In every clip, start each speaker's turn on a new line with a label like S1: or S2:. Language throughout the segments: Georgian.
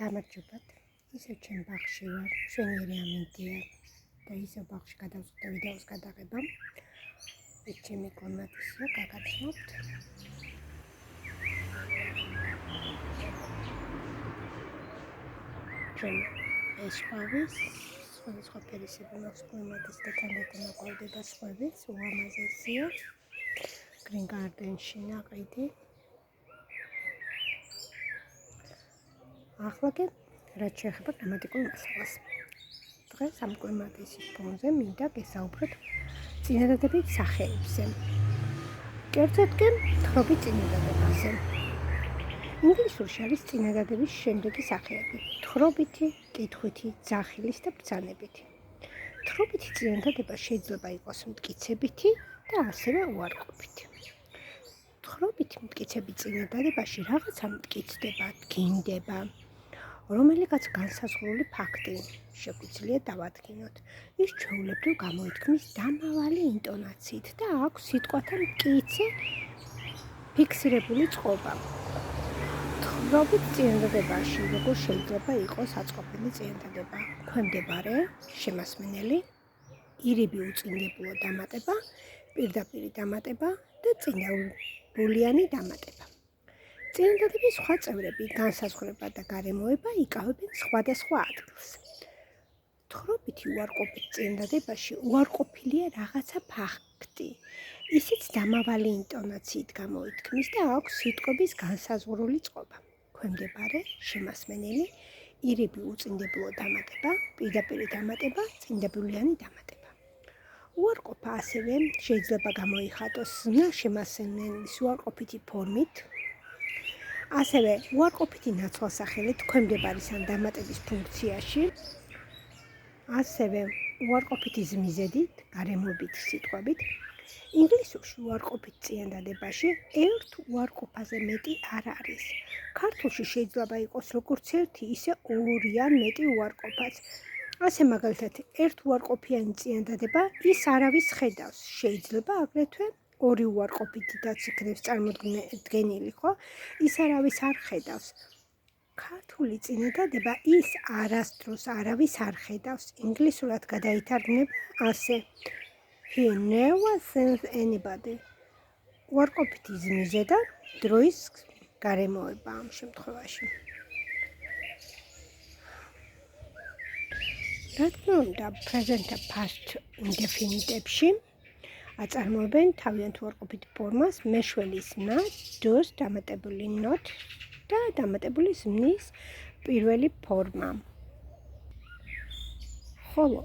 S1: გამარჯობათ. ისევ ჩემ ბაღში ვარ, მშვენიერი ამინდია და ისევ ბაღში გადავწყვიტე ვიდეოს გადაღება. ეს ჩემი კლიმატისია, გაგაცნობთ. ჩვენ ეს ყვავის, სხვადასხვა ფერისები მაქვს კლიმატის და თანდათან აყვავდება სხვებიც, უამაზესია. Green Garden-ში ნაყიდი. ახლა რაც შეეხება კლიმატიკურ მასალას. დღეს ამ კლიმატის ფონზე მინდა გესაუბროთ წინადადებით სახეებზე. კერძოდ თხრობით წინადადებაზე. ინგლისურში არის წინადადების შემდეგი სახეები: თხრობითი, კითხვითი, ძახილის და ბრძანებითი. თხრობითი წინადადება შეიძლება იყოს მტკიცებითი და ასევე უარყოფითი. თხრობითი მტკიცების წინადადებაში რაღაცა მტკიცდება, დგინდება, რომელიღაც განსაზღვრული ფაქტი შეგვიძლია დავადგინოთ. ის ჩვეულებრივ გამოითქმის დამავალი ინტონაციით და აქვს სიტყვათა მტკიცე ფიქსირებული წყობა. თხრობით წინადადებაში როგორ შეიძლება იყოს აწყობილი წინადადება? ქვემდებარე, შემასმენელი, ირიბი უწინდებულო დამატება, პირდაპირი დამატება და წინაურბულიანი დამატება. წინადადების სხვა წევრები, განსაზღვრება და გარემოება იკავებენ სხვადასხვა ადგილს. თხრობითი უარყოფით წინადადებაში უარყოფილია რაღაცა ფაქტი. ისიც დამავალი ინტონაციით გამოითქმის და აქვს სიტყვების განსაზღვრული წყობა. ქვემდებარე, შემასმენელი, ირიბი უწინდებულო დამატება, პირდაპირი დამატება, წინაურბულიანი დამატება. უარყოფა ასევე შეიძლება გამოიხატოს ზმნა შემასმენელის უარყოფითი ფორმით, ასევე უარყოფითი ნაცვალსახელით ქვემდებარის ან დამატების ფუნქციაში, ასევე უარყოფითი ზმიზედით, გარემოებითი სიტყვებით. ინგლისურში უარყოფით წინადადებაში ერთ უარყოფაზე მეტი არ არის. ქართულში შეიძლება იყოს როგორც ერთი, ისე ორი ან მეტი უარყოფაც. ასე მაგალითად, ერთ უარყოფიანი წინადადება ის არავის ხედავს. შეიძლება აგრეთვე ორი უარყოფითაც იქნებს წარმოდგენილი, ხო? ის არავის არ ხედავს. ქართული წინადადება ის არასდროს არავის არ ხედავს. ინგლისურად გადაითარგმნება ასე: He never sees anybody. უარყოფითი ზმიზე და დროის გარემოება ამ შემთხვევაში. რა თქმა უნდა, present და past indefinite-ებში აწარმოებენ თავიანთ უარყოფით ფორმას მეშველის ნა, do's დამატებული not და დამატებული ზმნის პირველი ფორმა. ხოლო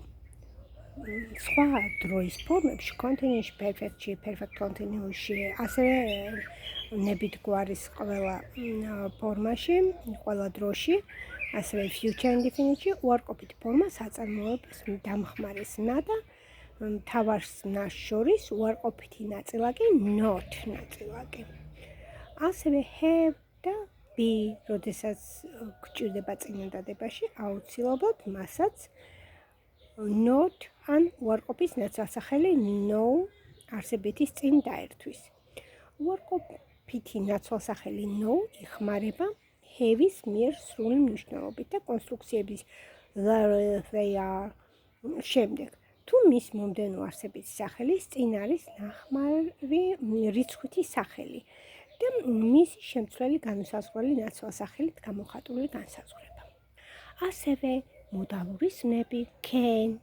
S1: სხვა დროის ფორმებში, continuous perfect-ში, perfect continuous-ში, ასევე ნებით გვარის ყველა ფორმაში, ყველა დროში, ასევე future indefinite-ში უარყოფით ფორმას აწარმოებს დამხმარეს ნა და მთავარს ნას შორის უარყოფითი ნაწილაკი not ნაწილაკი. ასევე have და be, როდესაც გვჭირდება წინადადებაში, აუცილებლად მასაც not ან უარყოფის ნაცვალსახელი no არსებითის წინ დაერთვის. უარყოფითი ნაცვალსახელი no იხმარება have-ის მიერ სრული მნიშვნელობით და კონსტრუქციების they are შემდეგ. თუ მის მომდევნო არსებითი სახელის წინ არის ნახმარი რიცხვითი სახელი და მისი შემცვლელი განუსაზღვრელი ნაცვალსახელით გამოხატული განსაზღვრება. ასევე მოდალური ზმნები can,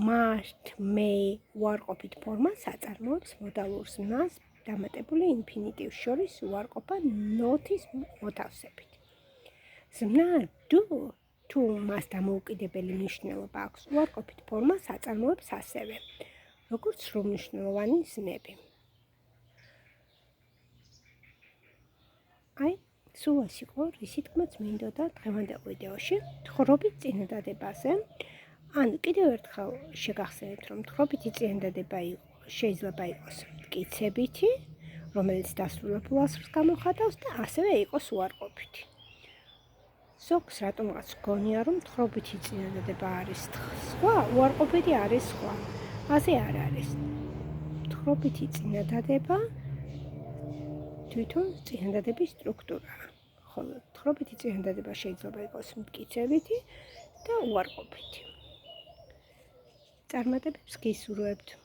S1: must, may უარყოფით ფორმას აწარმოებს მოდალურ ზმნას დამატებული ინფინიტივს შორის უარყოფა not-ის მოთავსებით. ზმნა do თუ მას დამოუკიდებელი მნიშვნელობა აქვს, უარყოფით ფორმას აწარმოებს ასევე, როგორც სრულმნიშვნელოვანი ზმნები. სულ ეს იყო, რისი თქმაც მინდოდა დღევანდელ ვიდეოში თხრობით წინადადებაზე. ან კიდევ ერთხელ შეგახსენებთ, რომ თხრობითი წინადადება შეიძლება იყოს მტკიცებითი, რომელიც დასრულებულ ასვლას გამოხატავს და ასევე იყოს უარყოფითი. ზოგს რატომღაც გონია, რომ თხრობითი წინადადება არის სხვა, უარყოფითი არის სხვა. ასე არ არის. თხრობითი წინადადება თვითონ წინადადების სტრუქტურაა. ხოლო თხრობითი წინადადება შეიძლება იყოს მტკიცებითი და უარყოფითი. წარმატებებს გისურვებთ!